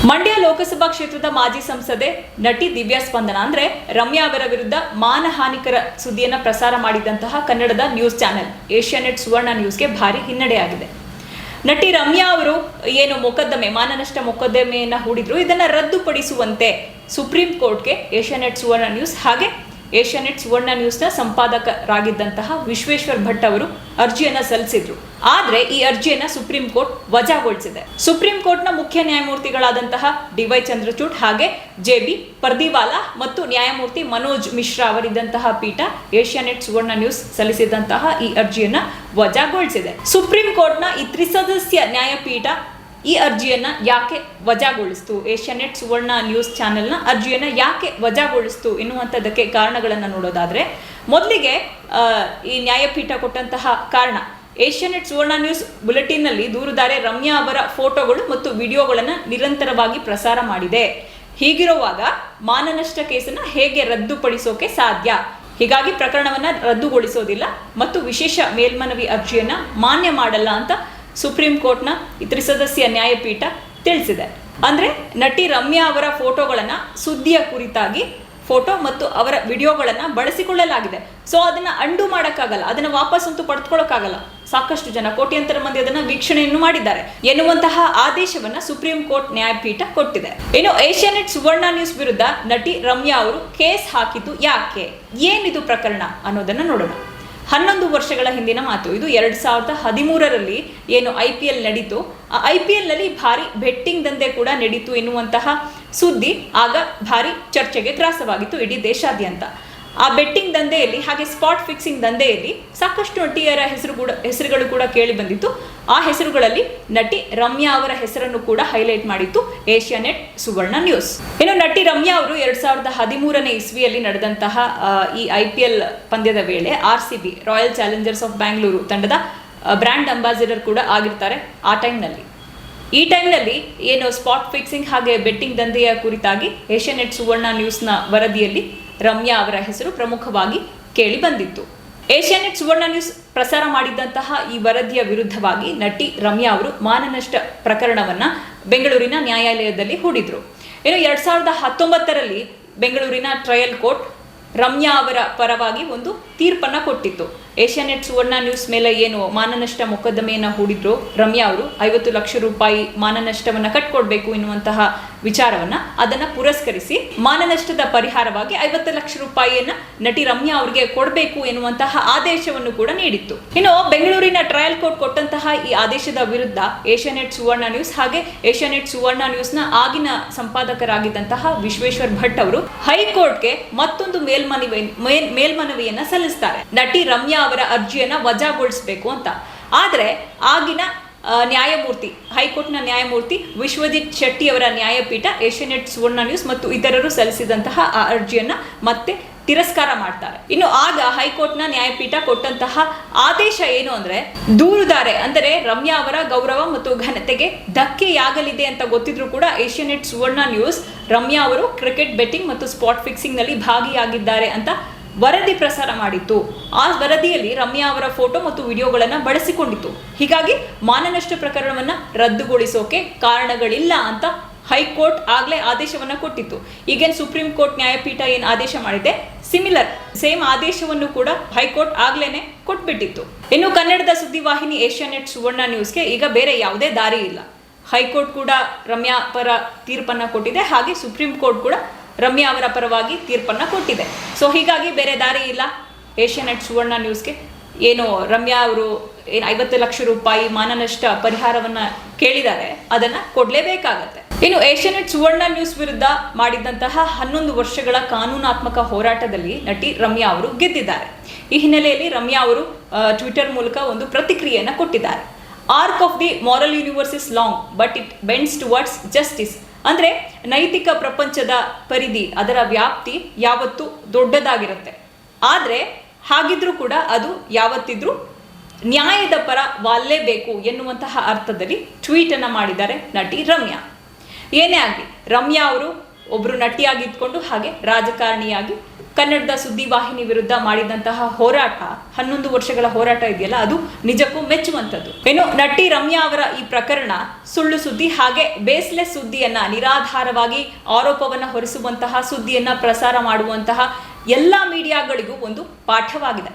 ಮಂಡ್ಯ ಲೋಕಸಭಾ ಕ್ಷೇತ್ರದ ಮಾಜಿ ಸಂಸದೆ ನಟಿ ದಿವ್ಯಾ ಸ್ಪಂದನ ಅಂದ್ರೆ ರಮ್ಯಾ ಅವರ ವಿರುದ್ಧ ಮಾನಹಾನಿಕರ ಸುದ್ದಿಯನ್ನು ಪ್ರಸಾರ ಮಾಡಿದಂತಹ ಕನ್ನಡದ ನ್ಯೂಸ್ ಚಾನೆಲ್ ಏಷ್ಯಾನೆಟ್ ಸುವರ್ಣ ನ್ಯೂಸ್ಗೆ ಭಾರಿ ಹಿನ್ನಡೆಯಾಗಿದೆ. ನಟಿ ರಮ್ಯಾ ಅವರು ಏನು ಮಾನನಷ್ಟ ಮೊಕದ್ದಮೆಯನ್ನ ಹೂಡಿದ್ರು, ಇದನ್ನ ರದ್ದುಪಡಿಸುವಂತೆ ಸುಪ್ರೀಂ ಕೋರ್ಟ್ಗೆ ಏಷ್ಯಾನೆಟ್ ಸುವರ್ಣ ನ್ಯೂಸ್ ಹಾಗೆ ಏಷ್ಯಾನೆಟ್ ಸುವರ್ಣ ನ್ಯೂಸ್ನ ಸಂಪಾದಕರಾಗಿದ್ದಂತಹ ವಿಶ್ವೇಶ್ವರ್ ಭಟ್ ಅವರು ಅರ್ಜಿಯನ್ನ ಸಲ್ಲಿಸಿದ್ರು. ಆದ್ರೆ ಈ ಅರ್ಜಿಯನ್ನ ಸುಪ್ರೀಂ ಕೋರ್ಟ್ ವಜಾಗೊಳಿಸಿದೆ. ಸುಪ್ರೀಂ ಕೋರ್ಟ್ನ ಮುಖ್ಯ ನ್ಯಾಯಮೂರ್ತಿಗಳಾದಂತಹ ಡಿ.ವೈ. ಚಂದ್ರಚೂಡ್ ಹಾಗೆ ಜೆ.ಬಿ. ಪರ್ದಿವಾಲಾ ಮತ್ತು ನ್ಯಾಯಮೂರ್ತಿ ಮನೋಜ್ ಮಿಶ್ರಾ ಅವರಿದ್ದಂತಹ ಪೀಠ ಏಷ್ಯಾನೆಟ್ ಸುವರ್ಣ ನ್ಯೂಸ್ ಸಲ್ಲಿಸಿದಂತಹ ಈ ಅರ್ಜಿಯನ್ನ ವಜಾಗೊಳಿಸಿದೆ. ಸುಪ್ರೀಂ ಕೋರ್ಟ್ನ ಈ ತ್ರಿಸದಸ್ಯ ನ್ಯಾಯಪೀಠ ಈ ಅರ್ಜಿಯನ್ನ ಯಾಕೆ ವಜಾಗೊಳಿಸ್ತು, ಏಷ್ಯಾನೆಟ್ ಸುವರ್ಣ ನ್ಯೂಸ್ ಚಾನೆಲ್ನ ಅರ್ಜಿಯನ್ನ ಯಾಕೆ ವಜಾಗೊಳಿಸ್ತು ಎನ್ನುವಂಥದ್ದಕ್ಕೆ ಕಾರಣಗಳನ್ನು ನೋಡೋದಾದ್ರೆ, ಮೊದಲಿಗೆ ಈ ನ್ಯಾಯಪೀಠ ಕೊಟ್ಟಂತಹ ಕಾರಣ, ಏಷ್ಯಾನೆಟ್ ಸುವರ್ಣ ನ್ಯೂಸ್ ಬುಲೆಟಿನ್ನಲ್ಲಿ ದೂರುದಾರೆ ರಮ್ಯಾ ಅವರ ಫೋಟೋಗಳು ಮತ್ತು ವಿಡಿಯೋಗಳನ್ನು ನಿರಂತರವಾಗಿ ಪ್ರಸಾರ ಮಾಡಿದೆ. ಹೀಗಿರುವಾಗ ಮಾನನಷ್ಟ ಕೇಸನ್ನು ಹೇಗೆ ರದ್ದುಪಡಿಸೋಕೆ ಸಾಧ್ಯ? ಹೀಗಾಗಿ ಪ್ರಕರಣವನ್ನ ರದ್ದುಗೊಳಿಸೋದಿಲ್ಲ ಮತ್ತು ವಿಶೇಷ ಮೇಲ್ಮನವಿ ಅರ್ಜಿಯನ್ನ ಮಾನ್ಯ ಮಾಡಲ್ಲ ಅಂತ ಸುಪ್ರೀಂ ಕೋರ್ಟ್ನ ತ್ರಿಸದಸ್ಯ ನ್ಯಾಯಪೀಠ ತಿಳಿಸಿದೆ. ಅಂದ್ರೆ ನಟಿ ರಮ್ಯಾ ಅವರ ಫೋಟೋಗಳನ್ನ ಸುದ್ದಿಯ ಕುರಿತಾಗಿ ಫೋಟೋ ಮತ್ತು ಅವರ ವಿಡಿಯೋಗಳನ್ನ ಬಳಸಿಕೊಳ್ಳಲಾಗಿದೆ. ಸೊ ಅದನ್ನ ಅಂಡು ಮಾಡೋಕ್ಕಾಗಲ್ಲ, ಅದನ್ನ ವಾಪಸ್ಸಂತೂ ಪಡೆದುಕೊಳ್ಳೋಕ್ಕಾಗಲ್ಲ. ಸಾಕಷ್ಟು ಜನ, ಕೋಟ್ಯಾಂತರ ಮಂದಿ ಅದನ್ನ ವೀಕ್ಷಣೆಯನ್ನು ಮಾಡಿದ್ದಾರೆ ಎನ್ನುವಂತಹ ಆದೇಶವನ್ನ ಸುಪ್ರೀಂ ಕೋರ್ಟ್ ನ್ಯಾಯಪೀಠ ಕೊಟ್ಟಿದೆ. ಇನ್ನು ಏಷ್ಯಾನೆಟ್ ಸುವರ್ಣ ನ್ಯೂಸ್ ವಿರುದ್ಧ ನಟಿ ರಮ್ಯಾ ಅವರು ಕೇಸ್ ಹಾಕಿದ್ದು ಯಾಕೆ, ಏನಿದು ಪ್ರಕರಣ ಅನ್ನೋದನ್ನ ನೋಡೋಣ. 11 ವರ್ಷಗಳ ಹಿಂದಿನ ಮಾತು ಇದು. 2013ರಲ್ಲಿ ಏನು IPL ನಡೀತು, ಆ IPL ನಲ್ಲಿ ಭಾರಿ ಬೆಟ್ಟಿಂಗ್ ದಂಧೆ ಕೂಡ ನಡೀತು ಎನ್ನುವಂತಹ ಸುದ್ದಿ ಆಗ ಭಾರಿ ಚರ್ಚೆಗೆ ಗ್ರಾಸವಾಗಿತ್ತು ಇಡೀ ದೇಶಾದ್ಯಂತ. ಆ ಬೆಟ್ಟಿಂಗ್ ದಂಧೆಯಲ್ಲಿ ಹಾಗೆ ಸ್ಪಾಟ್ ಫಿಕ್ಸಿಂಗ್ ದಂಧೆಯಲ್ಲಿ ಸಾಕಷ್ಟು ನಟಿಯರ ಹೆಸರುಗಳು ಕೂಡ ಕೇಳಿ ಬಂದಿತ್ತು. ಆ ಹೆಸರುಗಳಲ್ಲಿ ನಟಿ ರಮ್ಯಾ ಅವರ ಹೆಸರನ್ನು ಕೂಡ ಹೈಲೈಟ್ ಮಾಡಿತ್ತು ಏಷ್ಯಾನೆಟ್ ಸುವರ್ಣ ನ್ಯೂಸ್. ಇನ್ನು ನಟಿ ರಮ್ಯಾ ಅವರು 2013ನೇ ಇಸ್ವಿಯಲ್ಲಿ ನಡೆದಂತಹ ಈ IPL ಪಂದ್ಯದ ವೇಳೆ RCB royal Challengers of Bangalore ತಂಡದ ಬ್ರ್ಯಾಂಡ್ ಅಂಬಾಸಿಡರ್ ಕೂಡ ಆಗಿರ್ತಾರೆ. ಈ ಟೈಮ್ನಲ್ಲಿ ಏನು ಸ್ಪಾಟ್ ಫಿಕ್ಸಿಂಗ್ ಹಾಗೆ ಬೆಟ್ಟಿಂಗ್ ದಂಧೆಯ ಕುರಿತಾಗಿ ಏಷ್ಯಾನೆಟ್ ಸುವರ್ಣ ನ್ಯೂಸ್ನ ವರದಿಯಲ್ಲಿ ರಮ್ಯಾ ಅವರ ಹೆಸರು ಪ್ರಮುಖವಾಗಿ ಕೇಳಿ ಬಂದಿತ್ತು. ಏಷ್ಯಾನೆಟ್ ಸುವರ್ಣ ನ್ಯೂಸ್ ಪ್ರಸಾರ ಮಾಡಿದಂತಹ ಈ ವರದಿಯ ವಿರುದ್ಧವಾಗಿ ನಟಿ ರಮ್ಯಾ ಅವರು ಮಾನನಷ್ಟ ಪ್ರಕರಣವನ್ನ ಬೆಂಗಳೂರಿನ ನ್ಯಾಯಾಲಯದಲ್ಲಿ ಹೂಡಿದ್ರು. ಇನ್ನು 2019ರಲ್ಲಿ ಬೆಂಗಳೂರಿನ ಟ್ರಯಲ್ ಕೋರ್ಟ್ ರಮ್ಯಾ ಅವರ ಪರವಾಗಿ ಒಂದು ತೀರ್ಪನ್ನ ಕೊಟ್ಟಿತ್ತು. ಏಷ್ಯಾನೆಟ್ ಸುವರ್ಣ ನ್ಯೂಸ್ ಮೇಲೆ ಏನು ಮಾನನಷ್ಟ ಮೊಕದ್ದಮೆಯನ್ನ ಹೂಡಿದ್ರು ರಮ್ಯಾ ಅವರು 50 ಲಕ್ಷ ರೂಪಾಯಿ ಮಾನನಷ್ಟವನ್ನ ಕಟ್ಕೊಡ್ಬೇಕು ಎನ್ನುವಂತಹ ವಿಚಾರವನ್ನ ಅದನ್ನ ಪುರಸ್ಕರಿಸಿ ಮಾನನಷ್ಟದ ಪರಿಹಾರವಾಗಿ 50 ಲಕ್ಷ ರೂಪಾಯಿಯನ್ನ ನಟಿ ರಮ್ಯಾ ಅವರಿಗೆ ಕೊಡಬೇಕು ಎನ್ನುವಂತಹ ಆದೇಶವನ್ನು ಕೂಡ ನೀಡಿತ್ತು. ಇನ್ನು ಬೆಂಗಳೂರಿನ ಟ್ರಯಲ್ ಕೋರ್ಟ್ ಕೊಟ್ಟಂತಹ ಈ ಆದೇಶದ ವಿರುದ್ಧ ಏಷ್ಯಾನೆಟ್ ಸುವರ್ಣ ನ್ಯೂಸ್ ಹಾಗೆ ಏಷ್ಯಾನೆಟ್ ಸುವರ್ಣ ನ್ಯೂಸ್ನ ಆಗಿನ ಸಂಪಾದಕರಾಗಿದ್ದಂತಹ ವಿಶ್ವೇಶ್ವರ್ ಭಟ್ ಅವರು ಹೈಕೋರ್ಟ್ಗೆ ಮತ್ತೊಂದು ಮೇಲ್ಮನವಿಯನ್ನ ಸಲ್ಲಿಸ್ತಾರೆ, ನಟಿ ರಮ್ಯಾ ಅವರ ಅರ್ಜಿಯನ್ನ ವಜಾಗೊಳಿಸಬೇಕು ಅಂತ. ಆದ್ರೆ ಆಗಿನ ನ್ಯಾಯಮೂರ್ತಿ, ಹೈಕೋರ್ಟ್ನ ನ್ಯಾಯಮೂರ್ತಿ ವಿಶ್ವಜಿತ್ ಶೆಟ್ಟಿ ಅವರ ನ್ಯಾಯಪೀಠ ಏಷ್ಯಾನೆಟ್ ಸುವರ್ಣ ನ್ಯೂಸ್ ಮತ್ತು ಇತರರು ಸಲ್ಲಿಸಿದಂತಹ ಆ ಅರ್ಜಿಯನ್ನ ಮತ್ತೆ ತಿರಸ್ಕಾರ ಮಾಡ್ತಾರೆ. ಇನ್ನು ಆಗ ಹೈಕೋರ್ಟ್ನ ನ್ಯಾಯಪೀಠ ಕೊಟ್ಟಂತಹ ಆದೇಶ ಏನು ಅಂದ್ರೆ, ದೂರುದಾರೆ ಅಂದರೆ ರಮ್ಯಾ ಅವರ ಗೌರವ ಮತ್ತು ಘನತೆಗೆ ಧಕ್ಕೆಯಾಗಲಿದೆ ಅಂತ ಗೊತ್ತಿದ್ರು ಕೂಡ ಏಷ್ಯಾನೆಟ್ ಸುವರ್ಣ ನ್ಯೂಸ್ ರಮ್ಯಾ ಅವರು ಕ್ರಿಕೆಟ್ ಬೆಟ್ಟಿಂಗ್ ಮತ್ತು ಸ್ಪಾಟ್ ಫಿಕ್ಸಿಂಗ್ ನಲ್ಲಿ ಭಾಗಿಯಾಗಿದ್ದಾರೆ ಅಂತ ವರದಿ ಪ್ರಸಾರ ಮಾಡಿತ್ತು. ಆ ವರದಿಯಲ್ಲಿ ರಮ್ಯಾ ಅವರ ಫೋಟೋ ಮತ್ತು ವಿಡಿಯೋಗಳನ್ನ ಬಳಸಿಕೊಂಡಿತ್ತು. ಹೀಗಾಗಿ ಮಾನನಷ್ಟ ಪ್ರಕರಣವನ್ನ ರದ್ದುಗೊಳಿಸೋಕೆ ಕಾರಣಗಳಿಲ್ಲ ಅಂತ ಹೈಕೋರ್ಟ್ ಆಗ್ಲೇ ಆದೇಶವನ್ನ ಕೊಟ್ಟಿತ್ತು. ಈಗೇನು ಸುಪ್ರೀಂ ಕೋರ್ಟ್ ನ್ಯಾಯಪೀಠ ಏನು ಆದೇಶ ಮಾಡಿದೆ, ಸೇಮ್ ಆದೇಶವನ್ನು ಕೂಡ ಹೈಕೋರ್ಟ್ ಆಗ್ಲೇನೆ ಕೊಟ್ಬಿಟ್ಟಿತ್ತು. ಇನ್ನು ಕನ್ನಡದ ಸುದ್ದಿವಾಹಿನಿ ಏಷ್ಯಾನೆಟ್ ಸುವರ್ಣ ನ್ಯೂಸ್ಗೆ ಈಗ ಬೇರೆ ಯಾವುದೇ ದಾರಿ ಇಲ್ಲ. ಹೈಕೋರ್ಟ್ ಕೂಡ ರಮ್ಯಾ ಪರ ತೀರ್ಪನ್ನ ಕೊಟ್ಟಿದೆ, ಹಾಗೆ ಸುಪ್ರೀಂ ಕೋರ್ಟ್ ಕೂಡ ರಮ್ಯಾ ಅವರ ಪರವಾಗಿ ತೀರ್ಪನ್ನ ಕೊಟ್ಟಿದೆ. ಸೊ ಹೀಗಾಗಿ ಬೇರೆ ದಾರಿ ಇಲ್ಲ ಏಷ್ಯಾನೆಟ್ ಸುವರ್ಣ ನ್ಯೂಸ್ಗೆ. ಏನು ರಮ್ಯಾ ಅವರು 50 ಲಕ್ಷ ರೂಪಾಯಿ ಮಾನನಷ್ಟ ಪರಿಹಾರವನ್ನ ಕೇಳಿದ್ದಾರೆ, ಅದನ್ನ ಕೊಡ್ಲೇಬೇಕಾಗತ್ತೆ. ಇನ್ನು ಏಷ್ಯಾನೆಟ್ ಸುವರ್ಣ ನ್ಯೂಸ್ ವಿರುದ್ಧ ಮಾಡಿದಂತಹ 11 ವರ್ಷಗಳ ಕಾನೂನಾತ್ಮಕ ಹೋರಾಟದಲ್ಲಿ ನಟಿ ರಮ್ಯಾ ಅವರು ಗೆದ್ದಿದ್ದಾರೆ. ಈ ಹಿನ್ನೆಲೆಯಲ್ಲಿ ರಮ್ಯಾ ಅವರು ಟ್ವಿಟರ್ ಮೂಲಕ ಒಂದು ಪ್ರತಿಕ್ರಿಯೆಯನ್ನ ಕೊಟ್ಟಿದ್ದಾರೆ. Arc of the moral universe is long but it bends towards justice. ಅಂದ್ರೆ ನೈತಿಕ ಪ್ರಪಂಚದ ಪರಿಧಿ, ಅದರ ವ್ಯಾಪ್ತಿ ಯಾವತ್ತೂ ದೊಡ್ಡದಾಗಿರುತ್ತೆ, ಆದ್ರೆ ಹಾಗಿದ್ರೂ ಕೂಡ ಅದು ಯಾವತ್ತಿದ್ರೂ ನ್ಯಾಯದ ಪರ ವಾಲ್ಲೇಬೇಕು ಎನ್ನುವಂತಹ ಅರ್ಥದಲ್ಲಿ ಟ್ವೀಟ್ ಅನ್ನ ಮಾಡಿದ್ದಾರೆ ನಟಿ ರಮ್ಯಾ. ಏನೇ ಆಗಲಿ ರಮ್ಯಾ ಅವರು ಒಬ್ರು ನಟಿಯಾಗಿ ಇದ್ಕೊಂಡು ಹಾಗೆ ರಾಜಕಾರಣಿಯಾಗಿ ಕನ್ನಡದ ಸುದ್ದಿವಾಹಿನಿ ವಿರುದ್ಧ ಮಾಡಿದಂತಹ ಹೋರಾಟ 11 ವರ್ಷಗಳ ಹೋರಾಟ ಇದೆಯಲ್ಲ, ಅದು ನಿಜಕ್ಕೂ ಮೆಚ್ಚುವಂಥದ್ದು. ಏನು ನಟಿ ರಮ್ಯಾ ಅವರ ಈ ಪ್ರಕರಣ ಸುಳ್ಳು ಸುದ್ದಿ ಹಾಗೆ ಬೇಸ್ಲೆಸ್ ಸುದ್ದಿಯನ್ನ, ನಿರಾಧಾರವಾಗಿ ಆರೋಪವನ್ನ ಹೊರಿಸುವಂತಹ ಸುದ್ದಿಯನ್ನ ಪ್ರಸಾರ ಮಾಡುವಂತಹ ಎಲ್ಲಾ ಮೀಡಿಯಾಗಳಿಗೂ ಒಂದು ಪಾಠವಾಗಿದೆ.